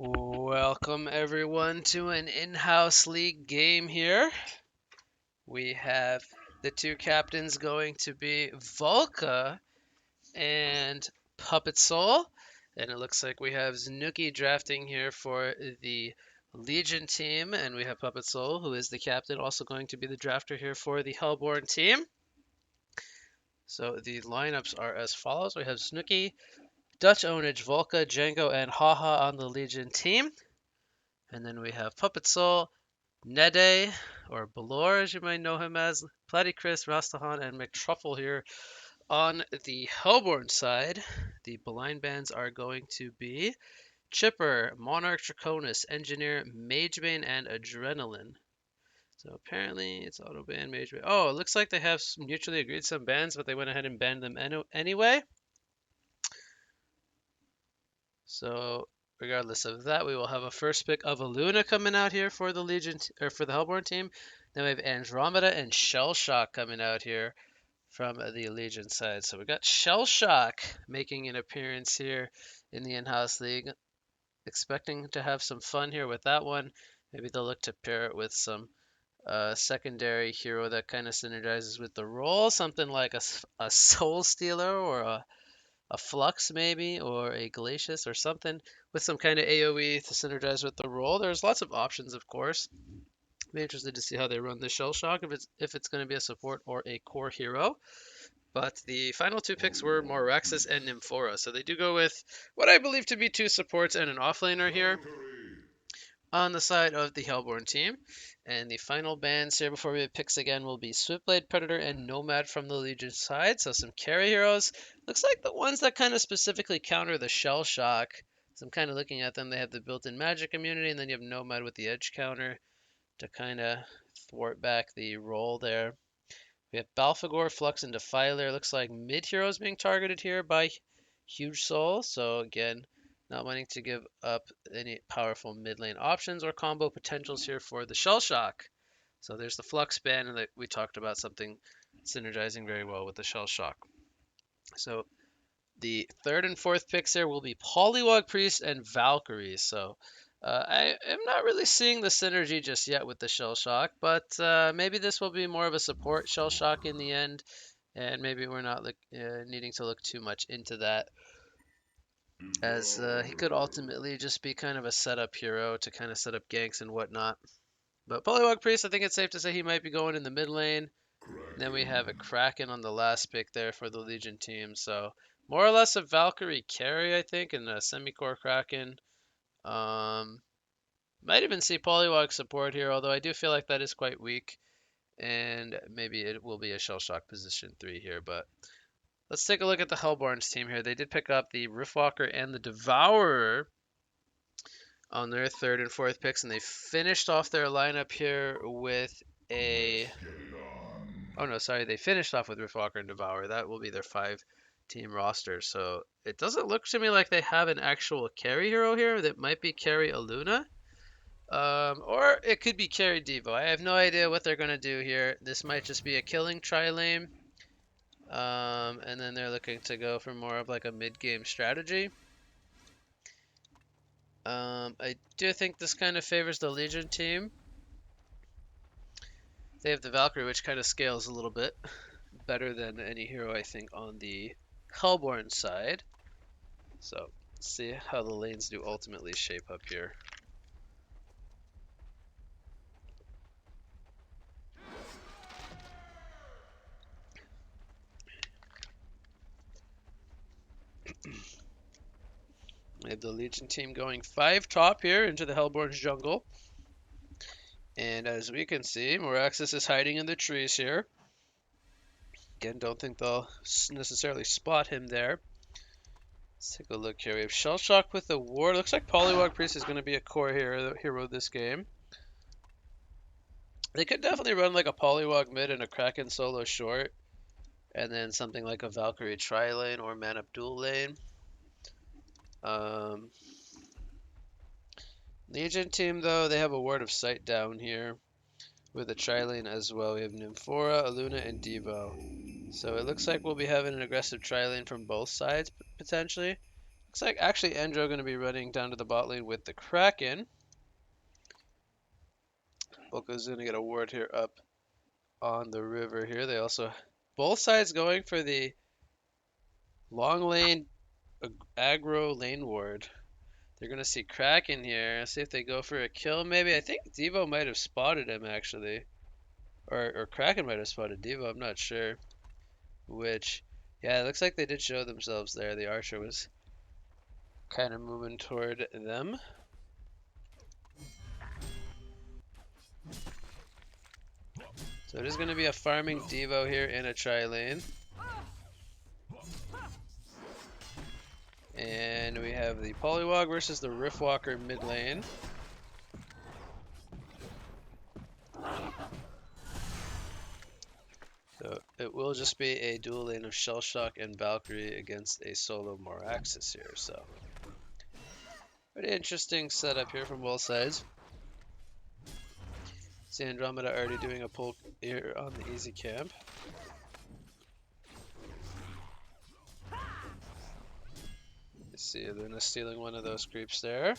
Welcome everyone to an in-house league game here. We have the two captains going to be Volka and Puppet Soul. And it looks like we have Znooki drafting here for the Legion team, and we have Puppet Soul, who is the captain, also going to be the drafter here for the Hellborn team. So the lineups are as follows. We have Znooki, Dutch Ownage, Volka, Django, and Haha on the Legion team. And then we have Puppet Soul, Nede, or Balor as you might know him as, Platycris, Rastahan, and McTruffle here on the Hellborn side. The blind bands are going to be Chipper, Monarch Draconis, Engineer, Magebane, and Adrenaline. So apparently it's auto ban Magebane. Oh, it looks like they have mutually agreed some bans, but they went ahead and banned them anyway. So regardless of that, we will have a first pick of Aluna coming out here for the Legion or for the Hellborn team. Then we have Andromeda and Shellshock coming out here from the Legion side. So we got Shellshock making an appearance here in the in-house league. Expecting to have some fun here with that one. Maybe they'll look to pair it with some secondary hero that kind of synergizes with the role. Something like a Soul Stealer or a Flux maybe, or a Glacius or something with some kind of AoE to synergize with the role. There's lots of options, of course. Be interested to see how they run the Shell Shock, if it's going to be a support or a core hero. But the final two picks were Moraxis and Nymphora, so they do go with what I believe to be two supports and an offlaner here on the side of the Hellborn team. And the final bans here before we have picks again will be Swiftblade, Predator, and Nomad from the Legion side. So some carry heroes. Looks like the ones that kind of specifically counter the Shell Shock. So I'm kind of looking at them. They have the built-in magic immunity, and then you have Nomad with the edge counter to kind of thwart back the roll there. We have Balfagor, Flux, and Defiler. Looks like mid heroes being targeted here by Hugesoul. So again, not wanting to give up any powerful mid lane options or combo potentials here for the Shell Shock. So there's the Flux ban, and we talked about something synergizing very well with the Shell Shock. So the third and fourth picks here will be Polywog Priest and Valkyrie. So I am not really seeing the synergy just yet with the Shell Shock, but maybe this will be more of a support Shell Shock in the end, and maybe we're not needing to look too much into that, as he could ultimately just be kind of a setup hero to kind of set up ganks and whatnot. But Polywog Priest, I think it's safe to say he might be going in the mid lane. And then we have a Kraken on the last pick there for the Legion team. So more or less a Valkyrie carry, I think, and a semi-core Kraken. Might even see Polywog support here, although I do feel like that is quite weak. And maybe it will be a Shell Shock position 3 here, but let's take a look at the Hellborn's team here. They did pick up the Riftwalker and the Devourer on their third and fourth picks, and they finished off their lineup here with a... Oh no, sorry, they finished off with Riftwalker and Devourer. That will be their 5-team roster. So it doesn't look to me like they have an actual carry hero here. That might be carry Aluna. Or it could be carry Devo. I have no idea what they're going to do here. This might just be a killing tri-lane. And then they're looking to go for more of like a mid-game strategy. I do think this kind of favors the Legion team. They have the Valkyrie, which kind of scales a little bit better than any hero, I think, on the Hellborn side. So, let's see how the lanes do ultimately shape up here. We have the Legion team going 5 top here into the Hellborn's jungle. And as we can see, Moraxis is hiding in the trees here. Again, don't think they'll necessarily spot him there. Let's take a look here. We have Shell Shock with the ward. Looks like Polywog Priest is going to be a core hero this game. They could definitely run like a Polywog mid and a Kraken solo short. And then something like a Valkyrie tri-lane or Man-Up dual lane. Legion team, though, they have a Ward of Sight down here with a tri-lane as well. We have Nymphora, Aluna, and Devo. So it looks like we'll be having an aggressive tri-lane from both sides, potentially. Looks like actually Endro going to be running down to the bot lane with the Kraken. Boko's going to get a ward here up on the river here. They also, both sides going for the long lane aggro lane ward. They're going to see Kraken here. See if they go for a kill maybe. I think Devo might have spotted him actually. Or Kraken might have spotted Devo. I'm not sure. Which, yeah, it looks like they did show themselves there. The archer was kind of moving toward them. So it is going to be a farming Devo here in a tri lane. And we have the Polywog versus the Riftwalker mid lane. So it will just be a dual lane of Shellshock and Valkyrie against a solo Moraxis here. So pretty interesting setup here from both sides. See Andromeda already doing a pull here on the easy camp. You see Luna stealing one of those creeps there.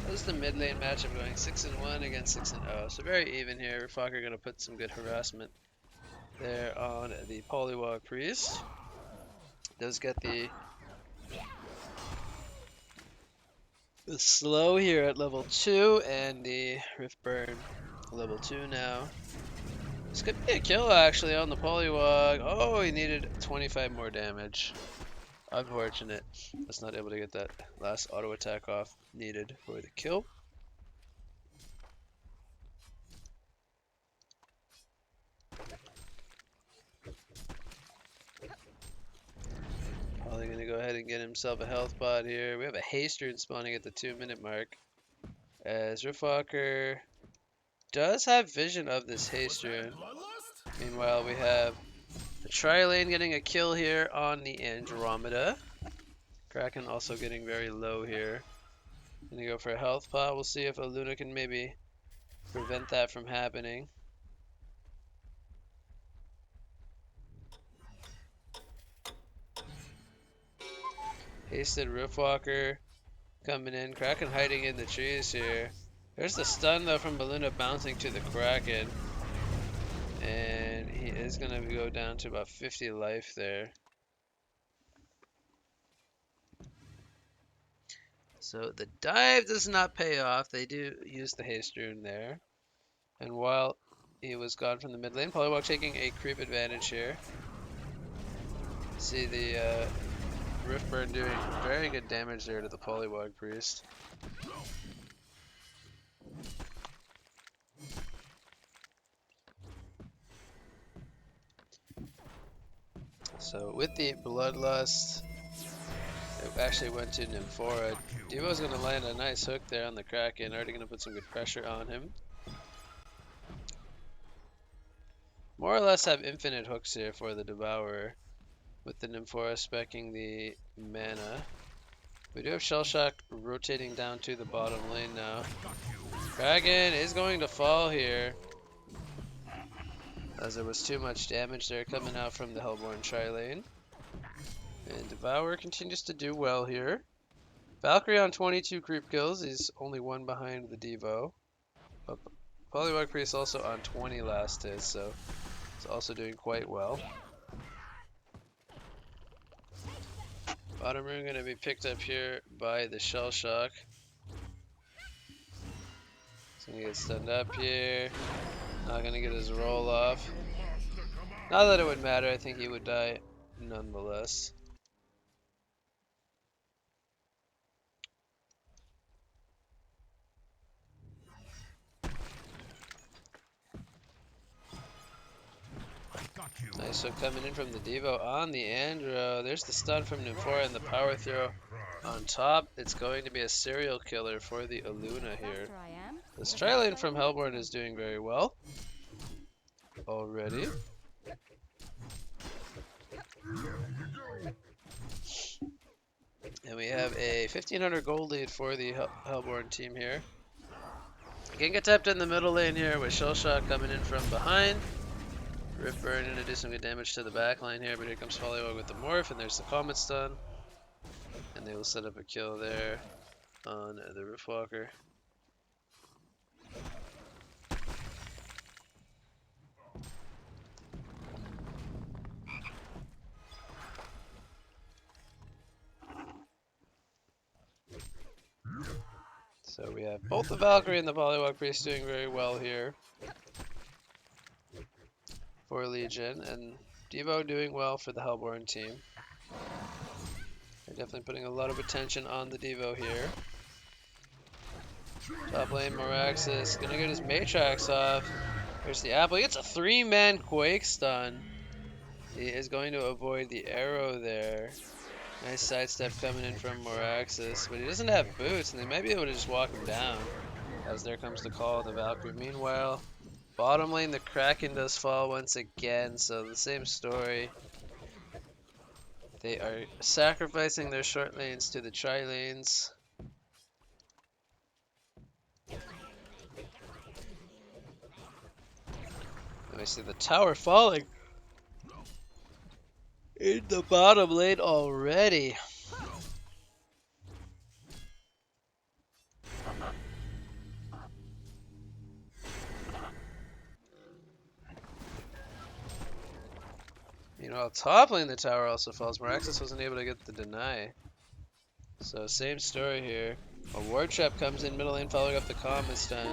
This is the mid lane matchup going 6-1 against 6-0. So very even here. Riftwalker going to put some good harassment there on the Polywog Priest. Does get the slow here at level 2 and the Rift Burn level 2 now. This could be a kill actually on the Polywog. Oh, he needed 25 more damage. Unfortunate. Was not able to get that last auto attack off needed for the kill. Probably gonna go ahead and get himself a health pot here. We have a haste rune spawning at the 2-minute mark. As Riftwalker does have vision of this haste rune. Meanwhile, we have the tri-lane getting a kill here on the Andromeda. Kraken also getting very low here. Gonna go for a health pot. We'll see if Aluna can maybe prevent that from happening. Hasted Riftwalker coming in. Kraken hiding in the trees here. There's the stun though from Aluna bouncing to the Kraken. And he is going to go down to about 50 life there. So the dive does not pay off. They do use the haste rune there. And while he was gone from the mid lane, Polywog taking a creep advantage here. See the Rift Burn doing very good damage there to the Polywog Priest. So with the Bloodlust, it actually went to Nymphora. Devo's going to land a nice hook there on the Kraken, already going to put some good pressure on him. More or less have infinite hooks here for the Devourer, with the Nymphora speccing the mana. We do have Shellshock rotating down to the bottom lane now. Kraken is going to fall here, as there was too much damage there coming out from the Hellborn tri-lane. And Devourer continues to do well here. Valkyrie on 22 creep kills. He's only one behind the Devo. But Polywog Priest also on 20 last hit, so he's also doing quite well. Bottom rune going to be picked up here by the Shellshock. He's going to get stunned up here. Not going to get his roll off. Not that it would matter, I think he would die nonetheless. Nice hook coming in from the Devo on the Andro. There's the stun from Nymphora and the power throw on top. It's going to be a serial killer for the Aluna here. This tri-lane from Hellborn is doing very well already. And we have a 1500 gold lead for the Hellborn team here. Again, get tapped in the middle lane here with Shellshock coming in from behind. Rip Burn gonna do some good damage to the back line here, but here comes Polywog with the Morph, and there's the Comet Stun. And they will set up a kill there on the Riftwalker. So we have both the Valkyrie and the Polywog Priest doing very well here for Legion, and Devo doing well for the Hellborn team. They're definitely putting a lot of attention on the Devo here. Top lane, Moraxis gonna get his Matrax off. There's the Apple. He gets a 3-man Quake Stun. He is going to avoid the arrow there. Nice sidestep coming in from Moraxis, but he doesn't have boots, and they might be able to just walk him down. As there comes the call of the Valkyrie. Meanwhile, bottom lane, the Kraken does fall once again, so the same story. They are sacrificing their short lanes to the tri lanes. And I see the tower falling in the bottom lane already. Meanwhile, top lane, the tower also falls. Moraxis wasn't able to get the deny. So same story here. A ward trap comes in middle lane following up the Comet Stun.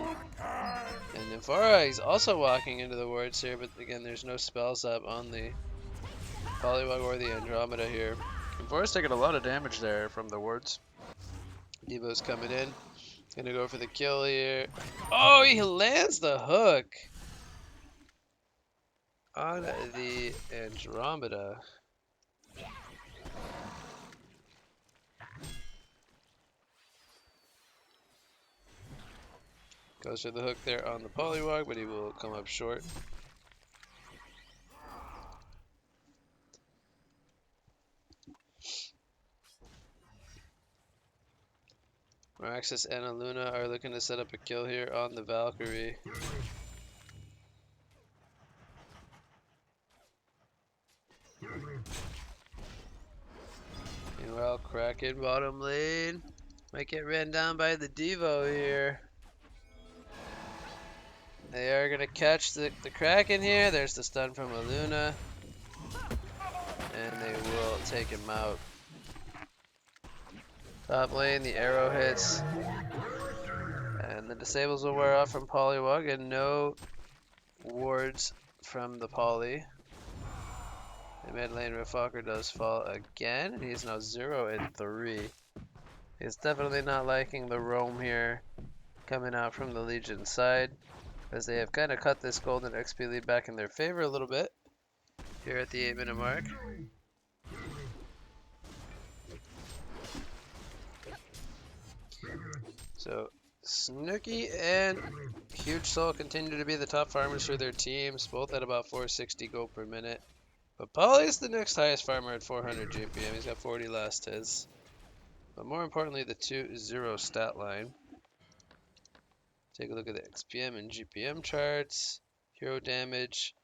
And Nymphora, he's also walking into the wards here, but again, there's no spells up on the Polywog or the Andromeda here. Nymfora's taking a lot of damage there from the wards. Devo's coming in. Gonna go for the kill here. Oh, he lands the hook on the Andromeda. Goes for the hook there on the Polywog, but he will come up short. Moraxis and Aluna are looking to set up a kill here on the Valkyrie. Meanwhile, Kraken bottom lane might get ran down by the Devo here. They are going to catch the Kraken here. There's the stun from Aluna. And they will take him out. Top lane, the arrow hits. And the disables will wear off from Polywog, and no wards from the Poly. The mid lane Riftwalker does fall again, and he is now 0-3. He's definitely not liking the roam here coming out from the Legion side, as they have kind of cut this golden XP lead back in their favor a little bit here at the 8-minute mark. So Znooki and Hugesoul continue to be the top farmers for their teams, both at about 460 gold per minute. But Polly is the next highest farmer at 400 GPM. He's got 40 last hits. But more importantly, the 2-0 stat line. Take a look at the XPM and GPM charts. Hero damage,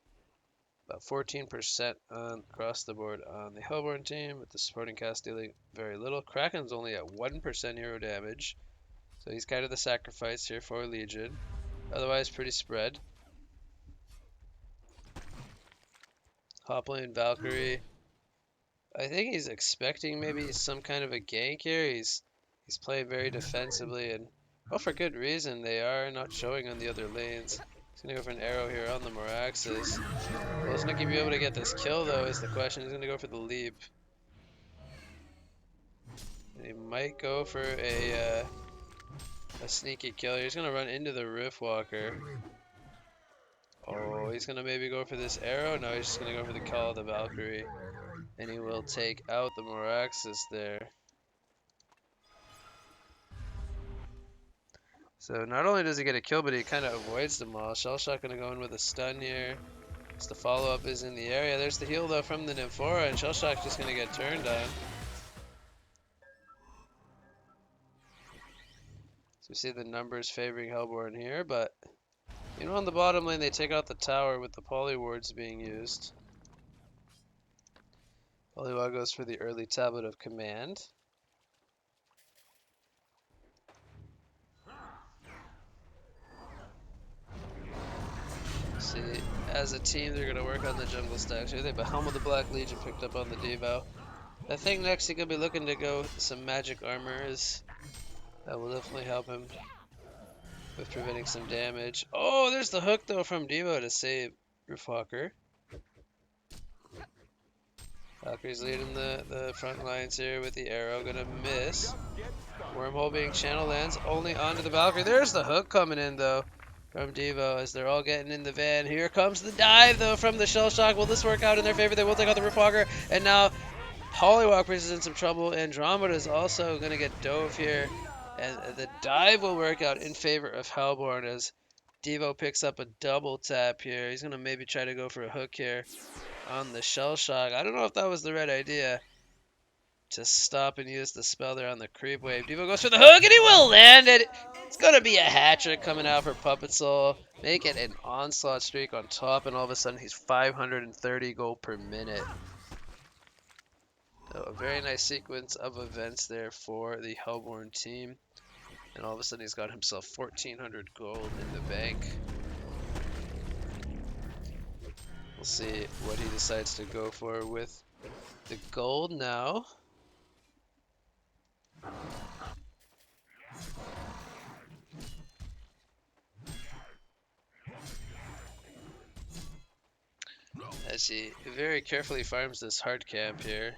about 14% across the board on the Hellborn team, with the supporting cast dealing very little. Kraken's only at 1% hero damage, so he's kind of the sacrifice here for Legion. Otherwise, pretty spread. Top lane Valkyrie. I think he's expecting maybe some kind of a gank here. He's playing very defensively, and well, for good reason. They are not showing on the other lanes. He's gonna go for an arrow here on the Moraxis. Will Znooki be able to get this kill though is the question. He's gonna go for the leap. And he might go for a sneaky kill. He's gonna run into the Riftwalker. Oh, he's gonna maybe go for this arrow. No, he's just gonna go for the call of the Valkyrie, and he will take out the Moraxis there. So not only does he get a kill, but he kind of avoids them all. Shellshock gonna go in with a stun here. As the follow-up is in the area. There's the heal though from the Nymphora, and Shellshock just gonna get turned on. So we see the numbers favoring Hellborn here, but You know, on the bottom lane, they take out the tower with the polywards being used. Polywog goes for the early tablet of command. See, as a team, they're going to work on the jungle stacks here. They have a Helm of the Black Legion picked up on the Devo. I think next he could be looking to go some magic armor. That will definitely help him with preventing some damage. Oh, there's the hook though from Devo to save Roofwalker. Valkyrie's leading the front lines here with the arrow. Gonna miss. Wormhole being channel lands only onto the Valkyrie. There's the hook coming in though from Devo as they're all getting in the van. Here comes the dive though from the Shell Shock. Will this work out in their favor? They will take out the Roofwalker. And now Polywalker is in some trouble. Andromeda is also gonna get dove here. And the dive will work out in favor of Hellborn as Devo picks up a double tap here. He's gonna maybe try to go for a hook here on the Shell Shock. I don't know if that was the right idea to stop and use the spell there on the creep wave. Devo goes for the hook and he will land it. It's gonna be a hat trick coming out for Puppet Soul. Make it an onslaught streak on top, and all of a sudden he's 530 gold per minute. So a very nice sequence of events there for the Hellborn team. And all of a sudden he's got himself 1,400 gold in the bank. We'll see what he decides to go for with the gold now. As he very carefully farms this hard camp here.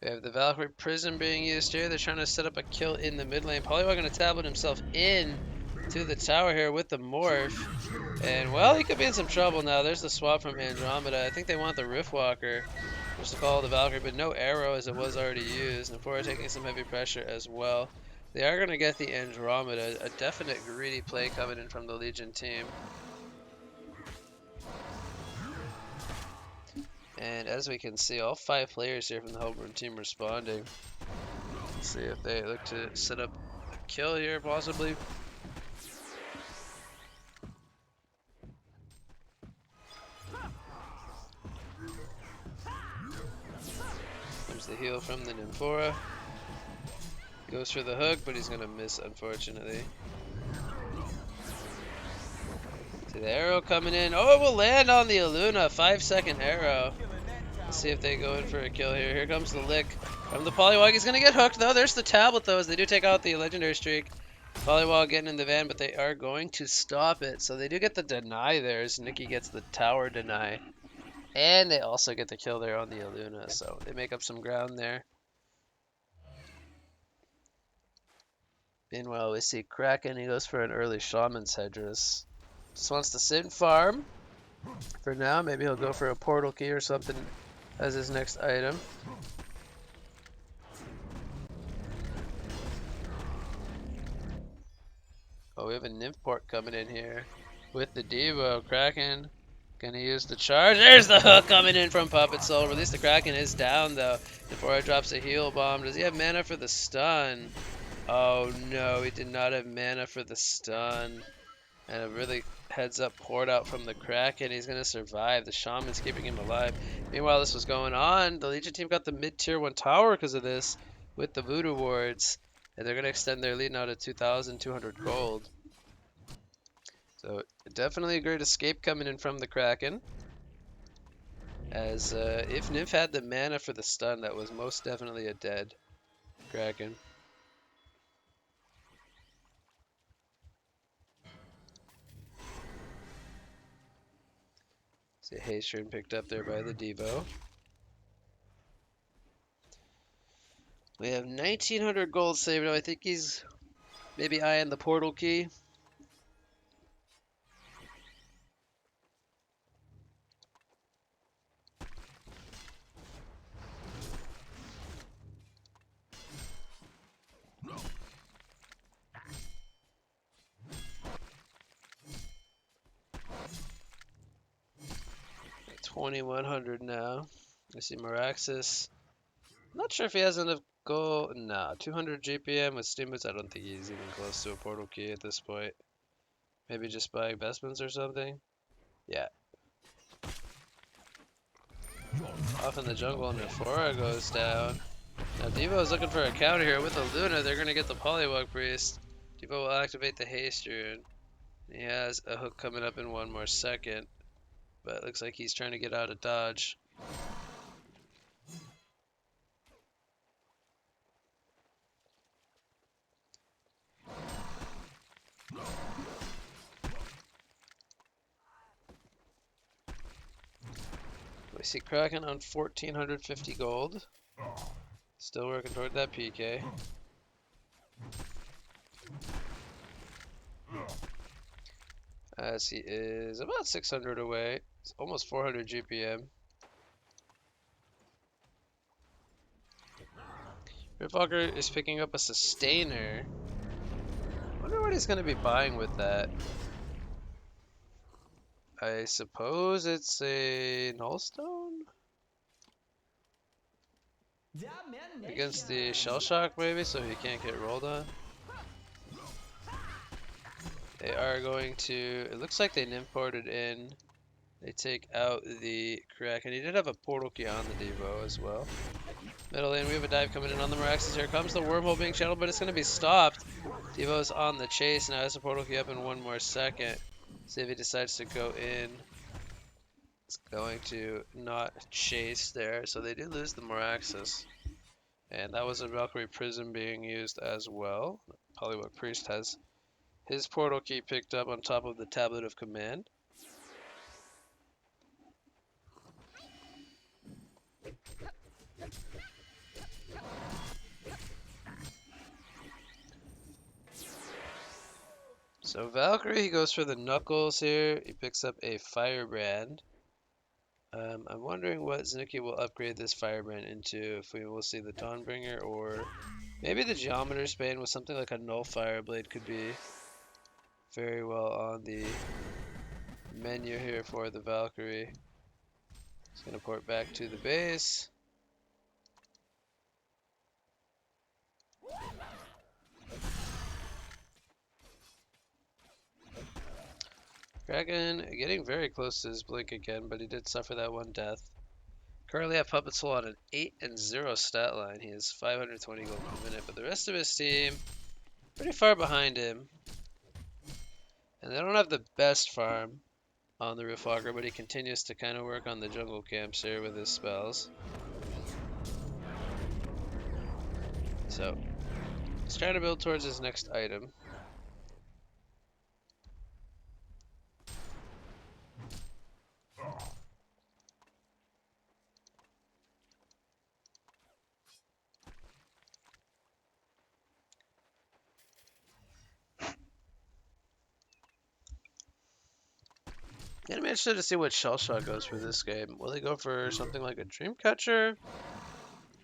We have the Valkyrie Prism being used here. They're trying to set up a kill in the mid lane. Polywog going to tablet himself in to the tower here with the morph. And, well, he could be in some trouble now. There's the swap from Andromeda. I think they want the Riftwalker just to follow the Valkyrie, but no arrow as it was already used. And Nefora taking some heavy pressure as well. They are going to get the Andromeda. A definite greedy play coming in from the Legion team. And as we can see, all 5 players here from the Hellborn team responding. Let's see if they look to set up a kill here, possibly. There's the heal from the Nymphora. Goes for the hook, but he's going to miss, unfortunately. See the arrow coming in. Oh, it will land on the Aluna. 5-second arrow. Let's see if they go in for a kill here. Here comes the lick from the Polywog. He's going to get hooked, though. There's the tablet, though, as they do take out the legendary streak. Polywog getting in the van, but they are going to stop it. So they do get the deny there as Znooki gets the tower deny. And they also get the kill there on the Aluna. So they make up some ground there. Meanwhile, we see Kraken. He goes for an early Shaman's Hedress. Just wants to sit and farm. For now, maybe he'll go for a portal key or something as his next item. Oh, we have a Nymph port coming in here with the Devo. Kraken gonna use the charge. There's the hook coming in from Puppet Soul. At least the Kraken is down though. Before it drops a heal bomb. Does he have mana for the stun? Oh no, he did not have mana for the stun. And a really heads up port out from the Kraken. He's going to survive. The Shaman's keeping him alive. Meanwhile, this was going on. The Legion team got the mid-tier 1 tower because of this with the Voodoo Wards. And they're going to extend their lead now to 2,200 gold. So definitely a great escape coming in from the Kraken. As if Nymph had the mana for the stun, that was most definitely a dead Kraken. See Haystream picked up there by the Devo. We have 1,900 gold saved now. I think he's maybe eyeing the portal key. $2,100 now. I see Meraxis. Not sure if he has enough Tactical, nah, 200 GPM with steam boots. I don't think he's even close to a portal key at this point. Maybe just buying vestments or something. Yeah. Off in the jungle, and Nefora goes down. Now Devo is looking for a counter here with a Luna. They're gonna get the Polywog Priest. Devo will activate the haste rune. He has a hook coming up in one more second, but it looks like he's trying to get out of dodge. We see Kraken on 1450 gold. Still working toward that PK. As he is about 600 away. It's almost 400 GPM. Riftwalker is picking up a sustainer. I wonder what he's going to be buying with that. I suppose it's a nullstone? Against the shell shock maybe, so he can't get rolled on. They are going to, it looks like they imported in. They take out the Kraken. He did have a portal key on the Devo as well. Middle lane, we have a dive coming in on the Miraxes. Here comes the wormhole being channeled, but it's going to be stopped. Devo's on the chase now. Has a portal key up in one more second. See if he decides to go in. It's going to not chase there. So they do lose the Miraxes. And that was a Valkyrie Prism being used as well. Polywog Priest has his portal key picked up on top of the Tablet of Command. So Valkyrie, he goes for the Knuckles here. He picks up a Firebrand. I'm wondering what Znooki will upgrade this Firebrand into. If we will see the Dawnbringer or maybe the Geometer Span with something like a Null Fireblade could be very well on the menu here for the Valkyrie. It's going to port back to the base. Kraken getting very close to his blink again, but he did suffer that one death. Currently at Puppet Soul on an 8-0 stat line. He has 520 gold per minute, but the rest of his team pretty far behind him. And they don't have the best farm on the Riftwalker, but he continues to kind of work on the jungle camps here with his spells. So he's trying to build towards his next item. And I'm interested to see what Shellshock goes for this game. Will they go for something like a Dreamcatcher?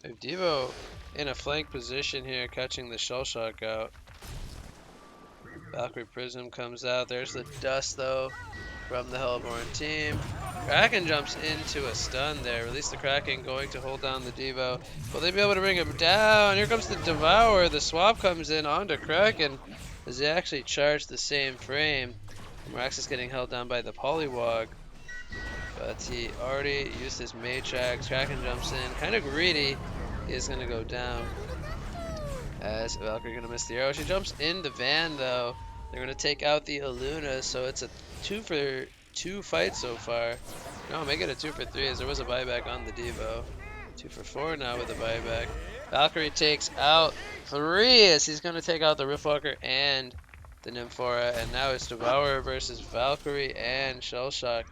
If Devo in a flank position here, catching the Shellshock out. Valkyrie Prism comes out. There's the dust though from the Hellborn team. Kraken jumps into a stun there. Release the Kraken, going to hold down the Devo. Will they be able to bring him down? Here comes the Devour. The swap comes in onto Kraken as they actually charge the same frame. Mirax is getting held down by the Polywog, but he already used his Matrix. Kraken jumps in, kind of greedy. He is going to go down. As Valkyrie going to miss the arrow. She jumps in the van though. They're going to take out the Aluna, so it's a 2-for-2 fight so far. No, make it a 2-for-3 as there was a buyback on the Devo. 2-for-4 now with a buyback. Valkyrie takes out 3 as he's going to take out the Riftwalker and the Nymphora, and now it's Devourer versus Valkyrie and Shellshock.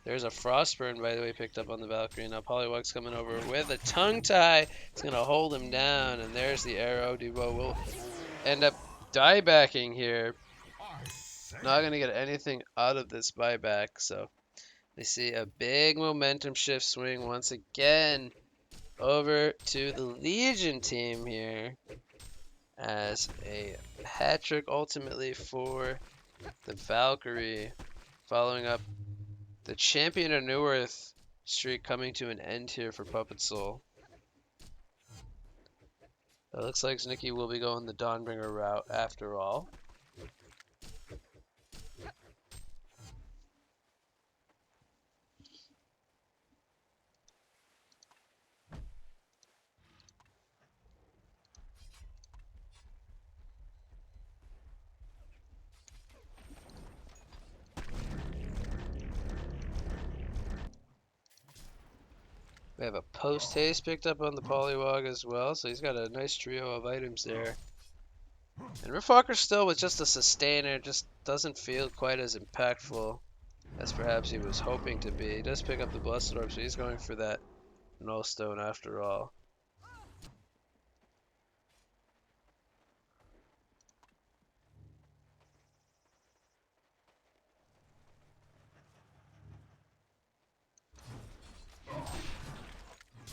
There's a Frostburn, by the way, picked up on the Valkyrie. Now Polywog's coming over with a tongue tie. It's going to hold him down, and there's the arrow. Devo will end up diebacking here. Not going to get anything out of this buyback, so we see a big momentum shift swing once again over to the Legion team here, as a hat trick ultimately for the Valkyrie, following up the Champion of Neworth streak coming to an end here for Puppet Soul. It looks like Znooki will be going the Dawnbringer route after all. We have a post haste picked up on the Polywog as well, so he's got a nice trio of items there. And Riftwalker still with just a sustainer, just doesn't feel quite as impactful as perhaps he was hoping to be. He does pick up the Blessed Orb, so he's going for that Null Stone after all.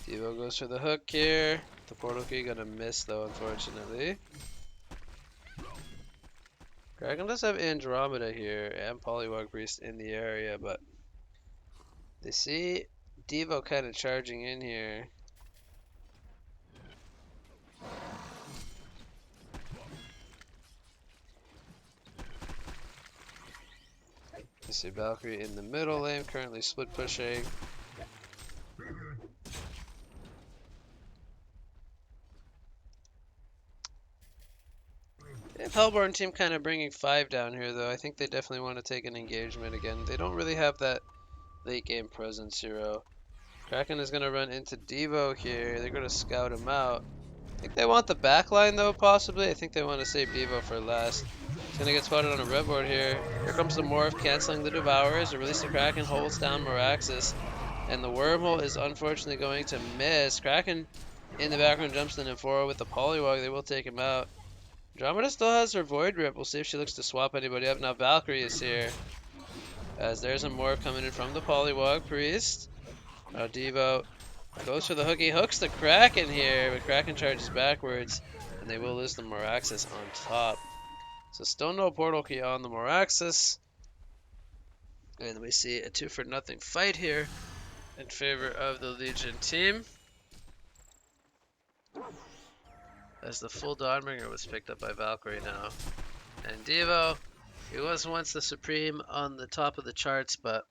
Devo goes for the hook here. The portal key gonna miss though, unfortunately. Kraken does have Andromeda here and Polywog Priest in the area, but they see Devo kind of charging in here. You see Valkyrie in the middle lane, currently split pushing. If Hellborn team kind of bringing 5 down here, though, I think they definitely want to take an engagement again. They don't really have that late game presence here. Kraken is going to run into Devo here. They're going to scout him out. I think they want the backline, though, possibly. I think they want to save Devo for last. He's going to get spotted on a red board here. Here comes the Morph, canceling the Devourers. The release of Kraken holds down Moraxis. And the Wormhole is unfortunately going to miss. Kraken in the background jumps the Nymphora with the Polywog. They will take him out. Andromeda still has her Void Rip. We'll see if she looks to swap anybody up. Now Valkyrie is here. As there's a Morph coming in from the Polywog Priest. Now Devo goes for the hooky. Hooks the Kraken here, but Kraken charges backwards. And they will lose the Moraxis on top. So still no portal key on the Moraxis. And we see a 2-for-0 fight here in favor of the Legion team. As the full Dawnbringer was picked up by Valkyrie now. And Devo, he was once the Supreme on the top of the charts, but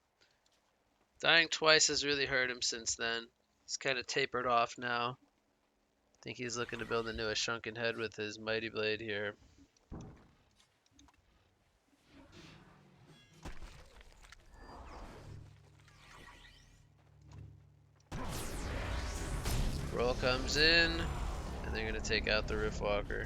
dying twice has really hurt him since then. He's kind of tapered off now. I think he's looking to build into a shrunken head with his Mighty Blade here. Roll comes in. And they're going to take out the Riftwalker.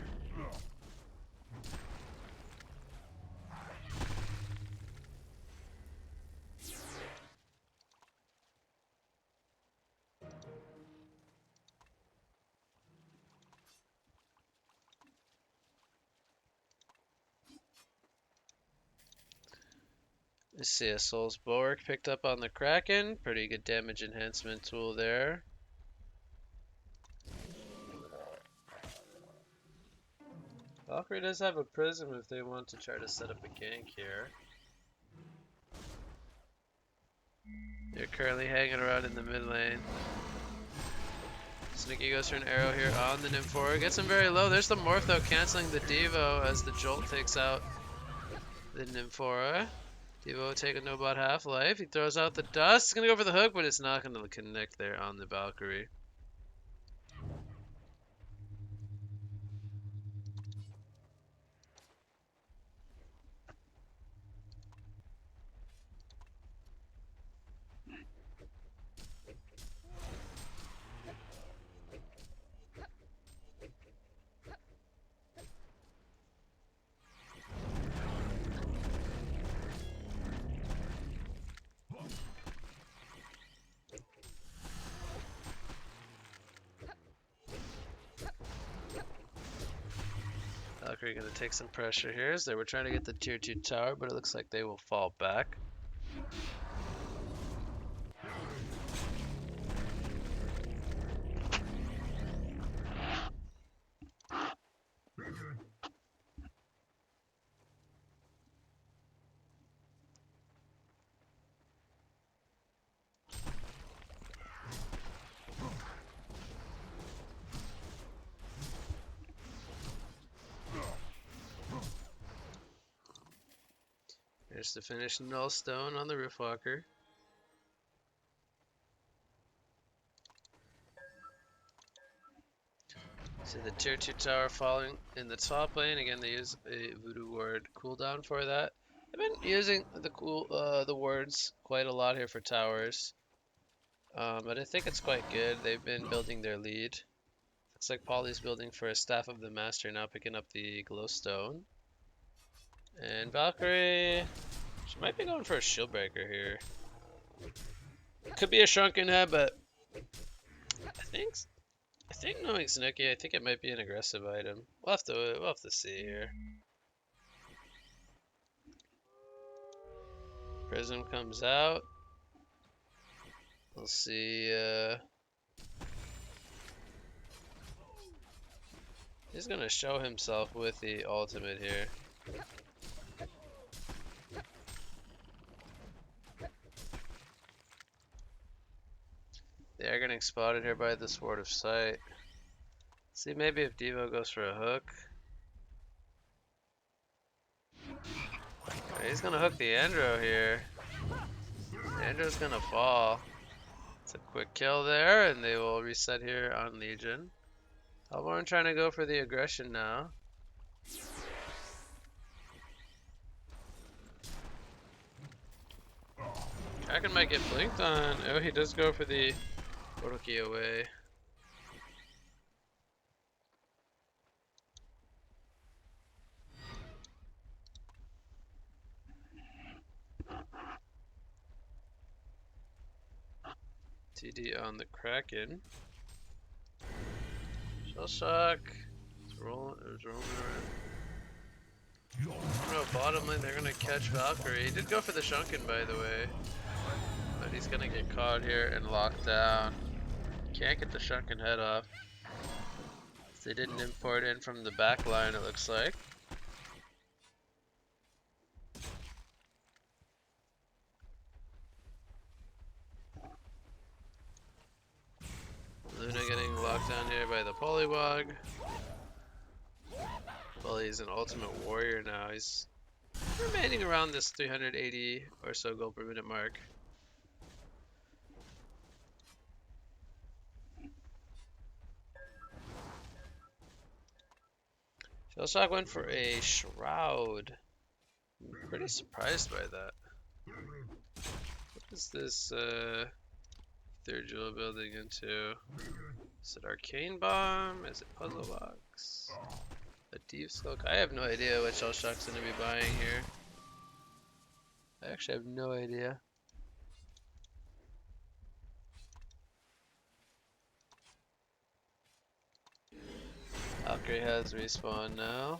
Let's see, a Soul's Bulwark picked up on the Kraken. Pretty good damage enhancement tool there. Valkyrie does have a Prism if they want to try to set up a gank here. They're currently hanging around in the mid lane. Znooki goes for an arrow here on the Nymphora. Gets him very low. There's the Morph though, canceling the Devo as the Jolt takes out the Nymphora. Devo taking no about half-life. He throws out the dust. He's going to go for the hook, but it's not going to connect there on the Valkyrie. Valkyrie going to take some pressure here as they were trying to get the tier 2 tower, but it looks like they will fall back. There's the finished null stone on the Roofwalker. See the tier 2 tower falling in the top lane. Again, they use a Voodoo Ward cooldown for that. I've been using the wards quite a lot here for towers. But I think it's quite good. They've been building their lead. Looks like Polly's building for a Staff of the Master, now picking up the Glowstone. And Valkyrie, she might be going for a Shield Breaker here. Could be a Shrunken Head, but I think knowing Znooki, I think it might be an aggressive item. We'll have to see here. Prism comes out. We'll see. He's gonna show himself with the ultimate here. They are getting spotted here by the Sword of Sight. See, maybe if Devo goes for a hook. Right, he's gonna hook the Andro here. Andro's gonna fall. It's a quick kill there, and they will reset here on Legion. Hellborn trying to go for the aggression now. Kraken might get blinked on. Oh, he does go for the portal key away. TD on the Kraken. Shell Shock. It's rolling around. No, bottom lane, they're gonna catch Valkyrie. He did go for the Shrunken, by the way. But he's gonna get caught here and locked down. Can't get the Shrunken head off. They didn't import in from the back line, it looks like. Luna getting locked down here by the Polywog. Well, he's an ultimate warrior now. He's remaining around this 380 or so gold per minute mark. Shellshock went for a Shroud. I'm pretty surprised by that. What is this third jewel building into? Is it Arcane Bomb? Is it Puzzle Box? A Deep Skulk? I have no idea what Shellshock's going to be buying here. I actually have no idea. Valkyrie has respawn now.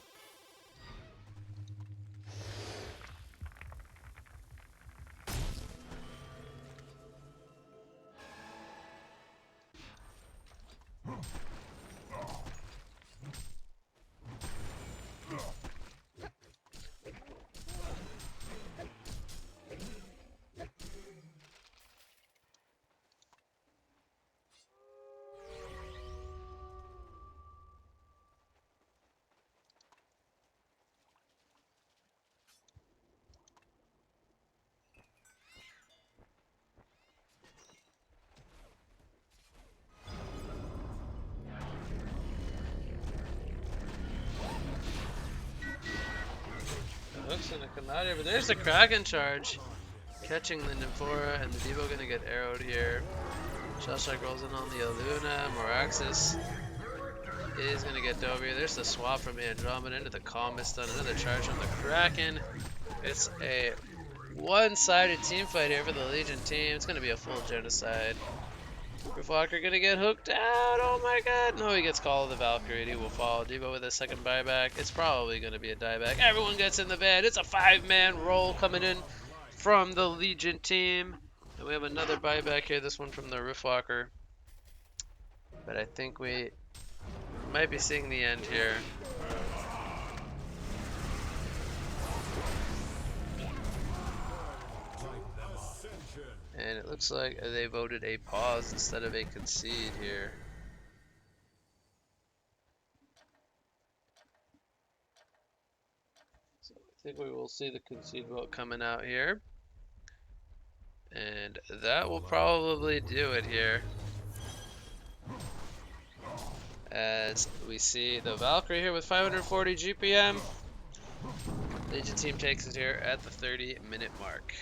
Hook's gonna come out here, but there's the Kraken charge. Catching the Nymphora, and the Devo gonna get arrowed here. Shellshock rolls in on the Aluna. Moraxis is gonna get dove here. There's the swap from Andromeda into the Calmist on another charge from the Kraken. It's a one-sided team fight here for the Legion team. It's gonna be a full genocide. Roofwalker gonna get hooked out. Oh my god. No, he gets called the Valkyrie. He will fall. Devo with a second buyback. It's probably gonna be a dieback. Everyone gets in the bed. It's a 5-man roll coming in from the Legion team. And we have another buyback here. This one from the Roofwalker. But I think we might be seeing the end here. And it looks like they voted a pause instead of a concede here. So think we will see the concede vote coming out here. And that will probably do it here. As we see the Valkyrie here with 540 GPM. Legion team takes it here at the 30-minute mark.